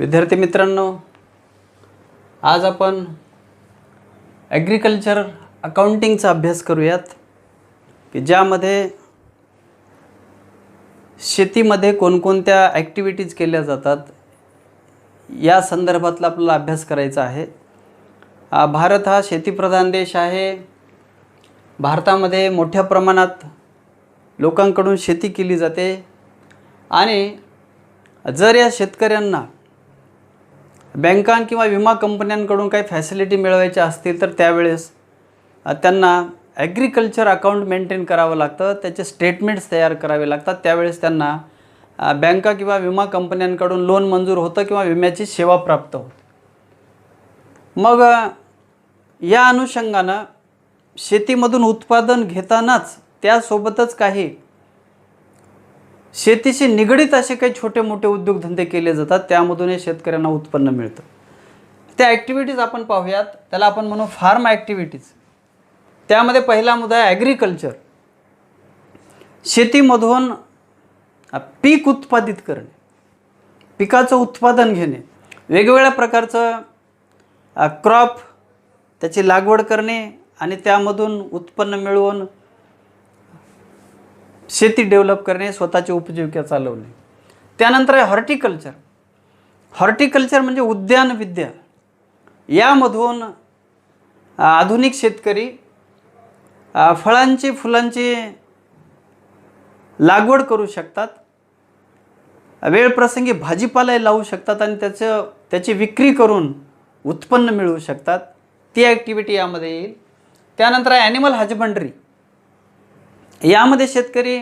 विद्यार्थी मित्रांनो, आज आपण ॲग्रिकल्चर अकाउंटिंगचा अभ्यास करूयात की ज्यामध्ये शेतीमध्ये कोणकोणत्या ॲक्टिव्हिटीज केल्या जातात या संदर्भातला आपल्याला अभ्यास करायचा आहे। भारत हा शेतीप्रधान देश आहे। भारतामध्ये मोठ्या प्रमाणात लोकांकडून शेती केली जाते आणि जर या शेतकऱ्यांना बँकां किंवा विमा कंपन्यांकडून काही फॅसिलिटी मिळवायच्या असतील तर त्यावेळेस त्यांना ॲग्रिकल्चर अकाउंट मेंटेन करावं लागतं, त्याचे स्टेटमेंट्स तयार करावे लागतात। त्यावेळेस त्यांना बँका किंवा विमा कंपन्यांकडून लोन मंजूर होतं किंवा विम्याची सेवा प्राप्त होते। मग या अनुषंगानं शेतीमधून उत्पादन घेतानाच त्यासोबतच काही शेतीशी निगडित असे काही छोटे मोठे उद्योगधंदे केले जातात, त्यामधून शेतकऱ्यांना उत्पन्न मिळतं। त्या ॲक्टिव्हिटीज आपण पाहूयात, त्याला आपण म्हणू फार्म ॲक्टिव्हिटीज। त्यामध्ये पहिला मुद्दा आहे ॲग्रिकल्चर। शेतीमधून पीक उत्पादित करणे, पिकाचं उत्पादन घेणे, वेगवेगळ्या प्रकारचं क्रॉप त्याची लागवड करणे आणि त्यामधून उत्पन्न मिळवून शेती डेव्हलप करणे, स्वतःची उपजीविका चालवणे। त्यानंतर आहे हॉर्टिकल्चर। हॉर्टिकल्चर म्हणजे उद्यानविद्या। यामधून आधुनिक शेतकरी फळांची फुलांची लागवड करू शकतात, वेळप्रसंगी भाजीपाला लावू शकतात आणि त्याची विक्री करून उत्पन्न मिळवू शकतात। ती ॲक्टिव्हिटी यामध्ये येईल। त्यानंतर आहे ॲनिमल हजबंड्री। यामध्ये शेतकरी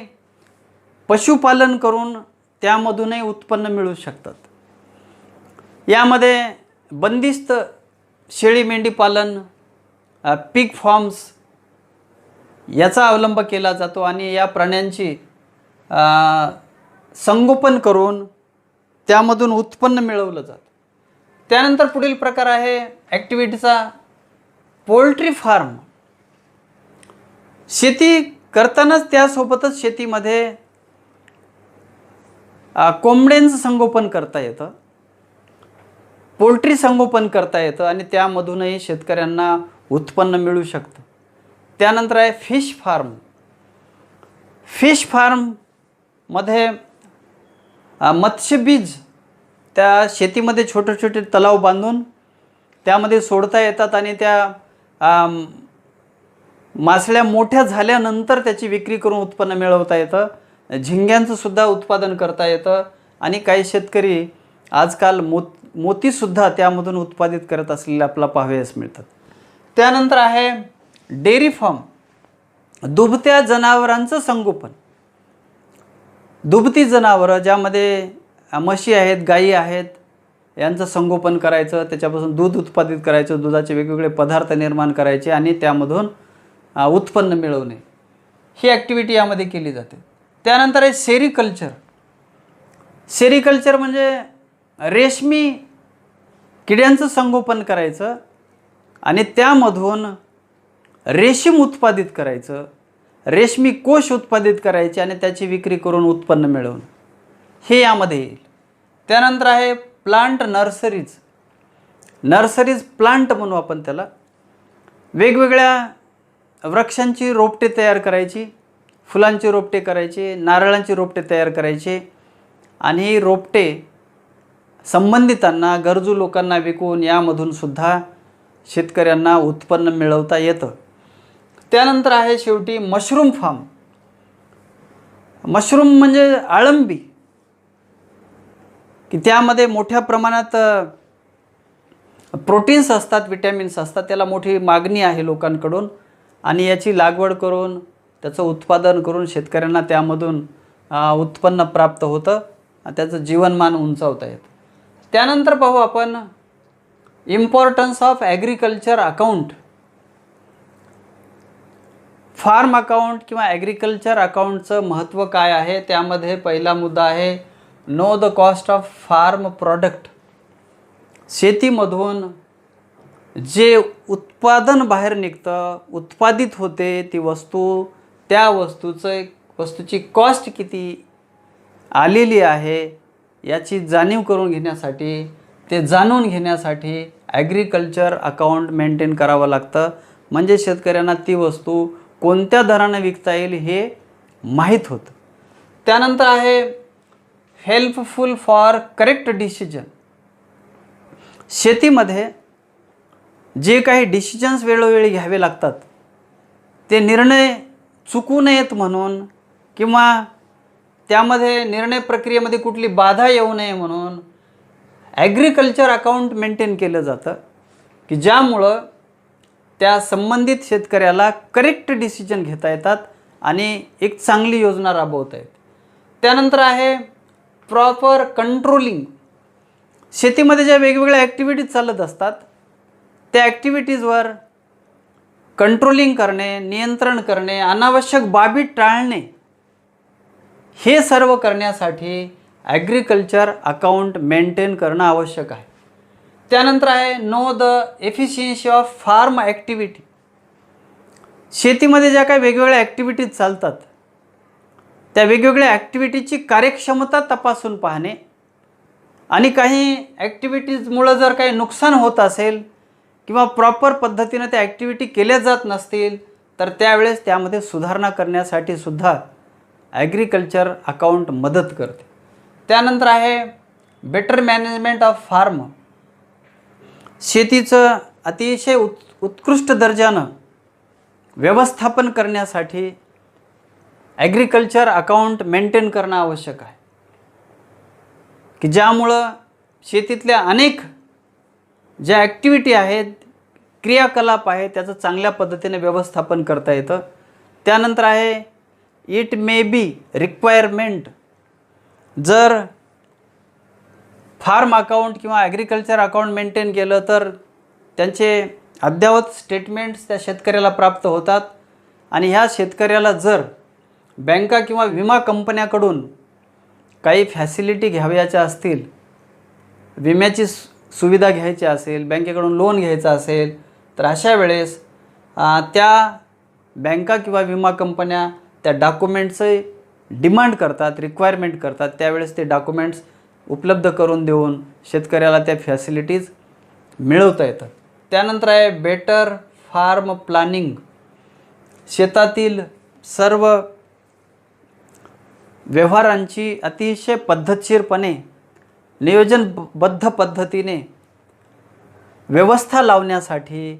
पशुपालन करून त्यामधूनही उत्पन्न मिळवू शकतात। यामध्ये बंदिस्त शेळी मेंढी पालन, पिग फार्म्स याचा अवलंब केला जातो आणि या प्राण्यांची संगोपन करून त्यामधून उत्पन्न मिळवलं जातं। त्यानंतर पुढील प्रकार आहे ॲक्टिव्हिटीचा पोल्ट्री फार्म। शेती करतानाच त्यासोबतच शेतीमध्ये कोंबड्यांचं संगोपन करता येतं, पोल्ट्री संगोपन करता येतं आणि त्यामधूनही शेतकऱ्यांना उत्पन्न मिळू शकतं। त्यानंतर आहे फिश फार्म। फिश फार्ममध्ये मत्स्यबीज त्या शेतीमध्ये छोटे छोटे तलाव बांधून त्यामध्ये सोडता येतात आणि त्या मासळ्या मोठ्या झाल्यानंतर त्याची विक्री करून उत्पन्न मिळवता येतं। झिंग्यांचं सुद्धा उत्पादन करता येतं आणि काही शेतकरी आजकाल मोतीसुद्धा त्यामधून उत्पादित करत असलेले आपल्याला पाहावयास मिळतात। त्यानंतर आहे डेअरी फार्म। दुभत्या जनावरांचं संगोपन। दुभती जनावरं ज्यामध्ये म्हशी आहेत, गायी आहेत, यांचं संगोपन करायचं, त्याच्यापासून दूध उत्पादित करायचं, दुधाचे वेगवेगळे पदार्थ निर्माण करायचे आणि त्यामधून उत्पन्न मिळवणे, ही ॲक्टिव्हिटी यामध्ये केली जाते। त्यानंतर आहे सेरिकल्चर। सेरिकल्चर म्हणजे रेशमी किड्यांचं संगोपन करायचं आणि त्यामधून रेशीम उत्पादित करायचं, रेशमी कोश उत्पादित करायचे आणि त्याची विक्री करून उत्पन्न मिळवणं, हे यामध्ये येईल। त्यानंतर आहे प्लांट नर्सरीज। नर्सरीज प्लांट म्हणू आपण त्याला। वेगवेगळ्या वृक्षांची रोपटे तयार करायची, फुलांची रोपटे करायची, नारळांची रोपटे तयार करायची आणि ही रोपटे संबंधितांना, गरजू लोकांना विकून यामधून सुद्धा शेतकऱ्यांना उत्पन्न मिळवता येतं। त्यानंतर आहे शेवटी मशरूम फार्म। मशरूम म्हणजे अळंबी, की त्यामध्ये मोठ्या प्रमाणात प्रोटीन्स असतात, विटॅमिन्स असतात, त्याला मोठी मागणी आहे लोकांकडून आणि याची लागवड करून त्याचं उत्पादन करून शेतकऱ्यांना त्यामधून उत्पन्न प्राप्त होतं, त्याचं जीवनमान उंचावता येतं। त्यानंतर पाहू आपण importance of agriculture account. Farm account किंवा ॲग्रिकल्चर अकाउंटचं महत्त्व काय आहे, त्यामध्ये पहिला मुद्दा आहे know the cost of farm product. शेतीमधून जे उत्पादन बाहेर निघतं, उत्पादित होते ती वस्तू, त्या वस्तूची कॉस्ट किती आलेली आहे याची जाणीव करून घेण्यासाठी ते जाणून घेण्यासाठी ॲग्रिकल्चर अकाउंट मेंटेन करावं लागतं. म्हणजे शेतकऱ्यांना ती वस्तू कोणत्या दराने विकता येईल हे माहीत होतं. त्यानंतर आहे हेल्पफुल फॉर करेक्ट डिसिजन. शेतीमध्ये जे काही डिसिजन्स वेळोवेळी घ्यावे लागतात ते निर्णय चुकू नयेत म्हणून किंवा त्यामध्ये निर्णय प्रक्रियेमध्ये कुठली बाधा येऊ नये म्हणून ॲग्रिकल्चर अकाउंट मेंटेन केलं जातं, की ज्यामुळं त्या संबंधित शेतकऱ्याला करेक्ट डिसिजन घेता येतात आणि एक चांगली योजना राबवता येते. त्यानंतर आहे प्रॉपर कंट्रोलिंग. शेतीमध्ये ज्या वेगवेगळ्या ॲक्टिव्हिटीज चालत असतात त्या ॲक्टिव्हिटीजवर कंट्रोलिंग करणे, नियंत्रण करणे, अनावश्यक बाबी टाळणे, हे सर्व करण्यासाठी ॲग्रिकल्चर अकाउंट मेंटेन करणं आवश्यक आहे. त्यानंतर आहे know the efficiency of farm activity. शेतीमध्ये ज्या काही वेगवेगळ्या ॲक्टिव्हिटीज चालतात त्या वेगवेगळ्या ॲक्टिव्हिटीची कार्यक्षमता तपासून पाहणे आणि काही ॲक्टिव्हिटीजमुळं जर काही नुकसान होत असेल किंवा प्रॉपर पद्धतीनं त्या ॲक्टिव्हिटी केल्या जात नसतील तर त्यावेळेस त्यामध्ये सुधारणा करण्यासाठी सुद्धा ॲग्रिकल्चर अकाउंट मदत करते. त्यानंतर आहे बेटर मॅनेजमेंट ऑफ फार्म. शेतीचं अतिशय उत्कृष्ट दर्जानं व्यवस्थापन करण्यासाठी ॲग्रिकल्चर अकाउंट मेंटेन करणं आवश्यक आहे, की ज्यामुळं शेतीतल्या अनेक ज्या ॲक्टिव्हिटी आहेत, क्रियाकलाप आहेत, त्याचं चांगल्या पद्धतीने व्यवस्थापन करता येतं. त्यानंतर आहे इट मे बी रिक्वायरमेंट. जर फार्म अकाउंट किंवा ॲग्रिकल्चर अकाउंट मेंटेन केलं तर त्यांचे अद्ययावत स्टेटमेंट्स त्या शेतकऱ्याला प्राप्त होतात आणि ह्या शेतकऱ्याला जर बँका किंवा विमा कंपन्याकडून काही फॅसिलिटी घ्यावयाच्या असतील, विम्याची सुविधा घ्यायची असेल, बँकेकडून लोन घ्यायचं असेल तर अशा वेळेस त्या बँका किंवा विमा कंपन्या त्या डॉक्युमेंट्सचे डिमांड करतात, रिक्वायरमेंट करतात. त्यावेळेस ते डॉक्युमेंट्स उपलब्ध करून देऊन शेतकऱ्याला त्या फॅसिलिटीज मिळवता येतात. त्यानंतर आहे बेटर फार्म प्लॅनिंग. शेतातील सर्व व्यवहारांची अतिशय पद्धतशीरपणे नियोजनबद्ध पद्धतीने व्यवस्था लावण्यासाठी,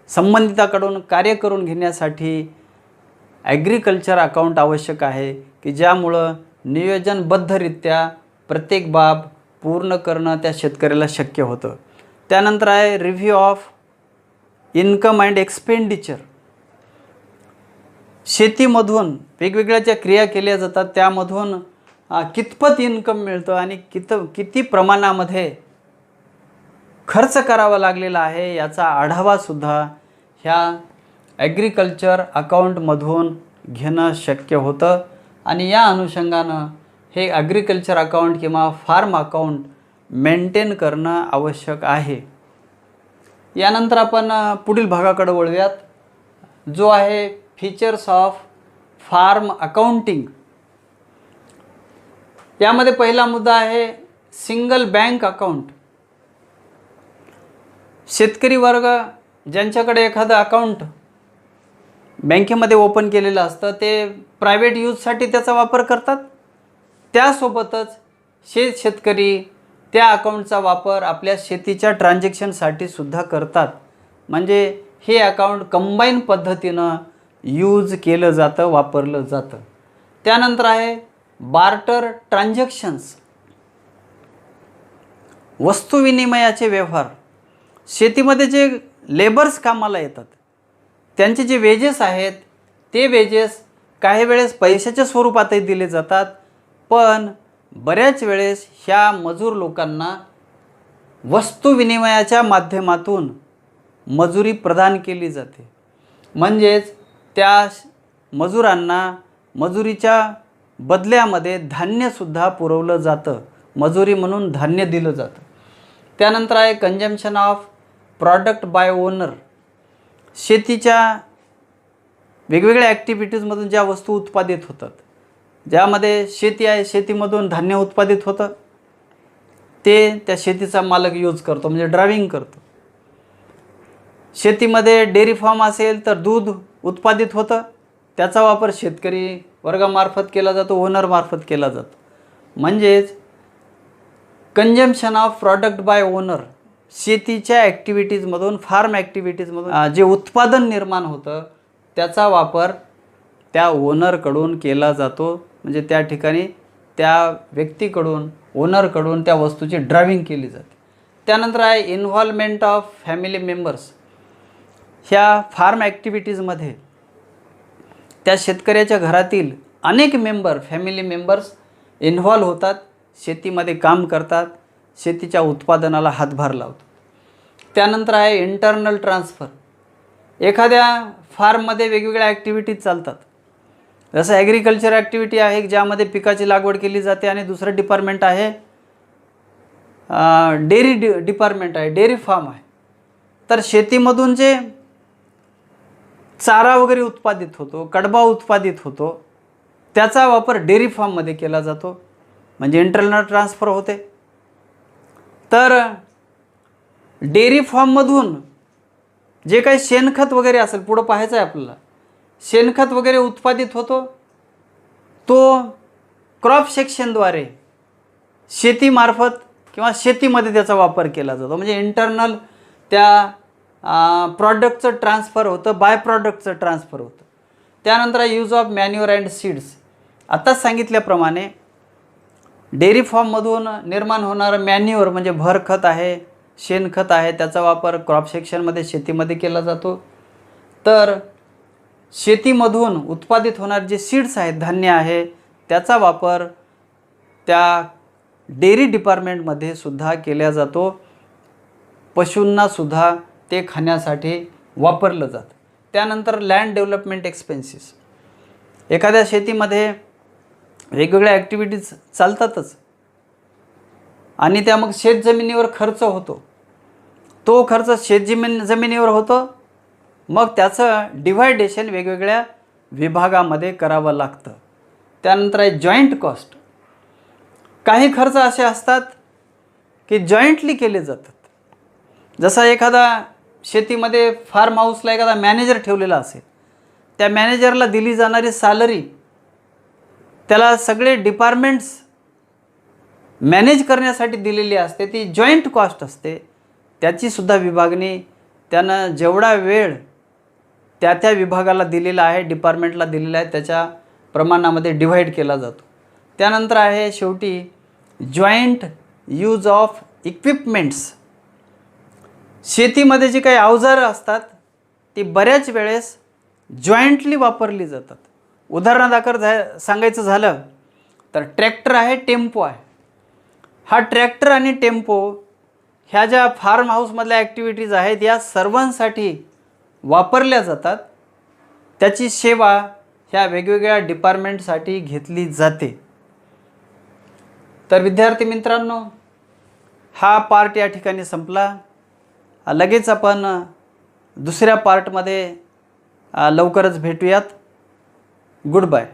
संबंधिताकडून कार्य करून घेण्यासाठी ॲग्रिकल्चर अकाउंट आवश्यक आहे, की ज्यामुळं नियोजनबद्धरित्या प्रत्येक बाब पूर्ण करणं त्या शेतकऱ्याला शक्य होतं. त्यानंतर आहे review of income and expenditure. शेतीमधून वेगवेगळ्या ज्या क्रिया केल्या जातात त्यामधून कितपत इन्कम मिळतं आणि किती प्रमाणामध्ये खर्च करावा लागलेला आहे याचा आढावासुद्धा ह्या ॲग्रिकल्चर अकाउंटमधून घेणं शक्य होतं. आणि या अनुषंगानं हे ॲग्रिकल्चर अकाउंट किंवा फार्म अकाउंट मेंटेन करणं आवश्यक आहे. यानंतर आपण पुढील भागाकडे वळूयात, जो आहे फीचर्स ऑफ फार्म अकाउंटिंग. यामध्ये पहिला मुद्दा आहे सिंगल बँक अकाउंट. शेतकरी वर्ग ज्यांच्याकडे एखादं अकाउंट बँकेमध्ये ओपन केलेलं असतं ते प्रायव्हेट यूजसाठी त्याचा वापर करतात. त्यासोबतच शेतकरी त्या अकाउंटचा वापर आपल्या शेतीच्या ट्रान्झॅक्शनसाठी सुद्धा करतात. म्हणजे हे अकाउंट कंबाईन पद्धतीनं यूज केलं जातं, वापरलं जातं. त्यानंतर आहे बार्टर ट्रान्झॅक्शन्स. वस्तुविनिमयाचे व्यवहार. शेतीमध्ये जे लेबर्स कामाला येतात त्यांचे जे वेजेस आहेत ते वेजेस काही वेळेस पैशाच्या स्वरूपातही दिले जातात, पण बऱ्याच वेळेस ह्या मजूर लोकांना वस्तुविनिमयाच्या माध्यमातून मजुरी प्रदान केली जाते. म्हणजेच त्या मजुरांना मजुरीच्या बदल्यामध्ये धान्यसुद्धा पुरवलं जातं, मजुरी म्हणून धान्य दिलं जातं. त्यानंतर आहे consumption of product bye owner. शेतीच्या वेगवेगळ्या ॲक्टिव्हिटीजमधून ज्या वस्तू उत्पादित होतात, ज्यामध्ये शेती आहे, शेतीमधून धान्य उत्पादित होतं. ते त्या शेतीचा मालक यूज करतो, म्हणजे ड्रायव्हिंग करतो. शेतीमध्ये डेअरी फार्म असेल तर दूध उत्पादित होतं, त्याचा वापर शेतकरी वर्गामार्फत केला जातो, ओनरमार्फत केला जातो. म्हणजेच consumption of product bye owner, शेतीच्या ॲक्टिव्हिटीजमधून, फार्म ॲक्टिव्हिटीजमधून जे उत्पादन निर्माण होतं त्याचा वापर त्या ओनरकडून केला जातो. म्हणजे त्या ठिकाणी त्या व्यक्तीकडून, ओनरकडून त्या वस्तूची ड्रायव्हिंग केली जाते. त्यानंतर आहे इन्व्हॉल्वमेंट ऑफ फॅमिली मेंबर्स. ह्या फार्म ॲक्टिव्हिटीजमध्ये त्या शेतकऱ्याच्या घरातील अनेक मेंबर, फॅमिली मेंबर्स इन्व्हॉल्व होतात, शेतीमध्ये काम करतात, शेतीच्या उत्पादनाला हातभार लावतात. त्यानंतर आहे इंटरनल ट्रान्सफर. एखाद्या फार्ममध्ये वेगवेगळ्या ॲक्टिव्हिटीज चालतात. जसं ॲग्रिकल्चर ॲक्टिव्हिटी आहे ज्यामध्ये पिकाची लागवड केली जाते, आणि दुसरं डिपार्टमेंट आहे डेअरी डिपार्टमेंट आहे, डेअरी फार्म आहे. तर शेतीमधून जे चारा वगैरे उत्पादित होतो, कडबा उत्पादित होतो, त्याचा वापर डेअरी फार्ममध्ये केला जातो, म्हणजे इंटरनल ट्रान्सफर होते. तर डेअरी फार्ममधून जे काही शेणखत वगैरे असेल, पुढं पाहायचं आहे आपल्याला, शेणखत वगैरे उत्पादित होतो, तो क्रॉप सेक्शनद्वारे शेतीमार्फत किंवा शेतीमध्ये त्याचा वापर केला जातो. म्हणजे इंटरनल त्या प्रॉडक्टचं ट्रान्सफर होतं, बाय प्रॉडक्टचं ट्रान्सफर होतं. त्यानंतर use of manure and seeds. आत्ताच सांगितल्याप्रमाणे डेअरी फार्ममधून निर्माण होणारं मॅन्युअर म्हणजे भरखत आहे, शेणखत आहे, त्याचा वापर क्रॉप सेक्शनमध्ये, शेतीमध्ये केला जातो. तर शेतीमधून उत्पादित होणारे जे सीड्स आहेत, धान्य आहे, त्याचा वापर त्या डेअरी डिपार्टमेंटमध्ये सुद्धा केला जातो. पशूंनासुद्धा ते खाण्यासाठी वापरलं जातं. त्यानंतर लँड डेव्हलपमेंट एक्सपेन्सेस. एखाद्या शेतीमध्ये वेगवेगळ्या ॲक्टिव्हिटीज चालतातच, आणि त्या मग शेतजमिनीवर खर्च होतो. तो खर्च जमिनीवर होतो, मग त्याचं डिव्हायडेशन वेगवेगळ्या विभागामध्ये करावं लागतं. त्यानंतर आहे जॉईंट कॉस्ट. काही खर्च असे असतात की जॉईंटली केले जातात. जसा एखादा शेतीमध्ये फार्म हाऊसला एखादा मॅनेजर ठेवलेला असेल, त्या मॅनेजरला दिली जाणारी सॅलरी त्याला सगळे डिपार्टमेंट्स मॅनेज करण्यासाठी दिलेली असते, ती जॉईंट कॉस्ट असते. त्याचीसुद्धा विभागणी त्यानं जेवढा वेळ त्या त्या विभागाला दिलेला आहे, डिपार्टमेंटला दिलेला आहे, त्याच्या प्रमाणामध्ये डिव्हाइड केला जातो. त्यानंतर आहे शेवटी जॉईंट यूज ऑफ इक्विपमेंट्स. शेतीमध्ये जी काही अवजारं असतात ती बऱ्याच वेळेस जॉईंटली वापरली जातात. उदाहरणादाखल सांगायचं झालं तर ट्रॅक्टर आहे, टेम्पो आहे. हा ट्रॅक्टर आणि टेम्पो ह्या ज्या फार्म हाऊसमधल्या ॲक्टिव्हिटीज आहेत या सर्वांसाठी वापरल्या जातात. त्याची सेवा ह्या वेगवेगळ्या डिपार्टमेंटसाठी घेतली जाते. तर विद्यार्थी मित्रांनो, हा पार्ट या ठिकाणी संपला. लगेच आपण दुसऱ्या पार्टमध्ये लवकरच भेटूयात. Good bye.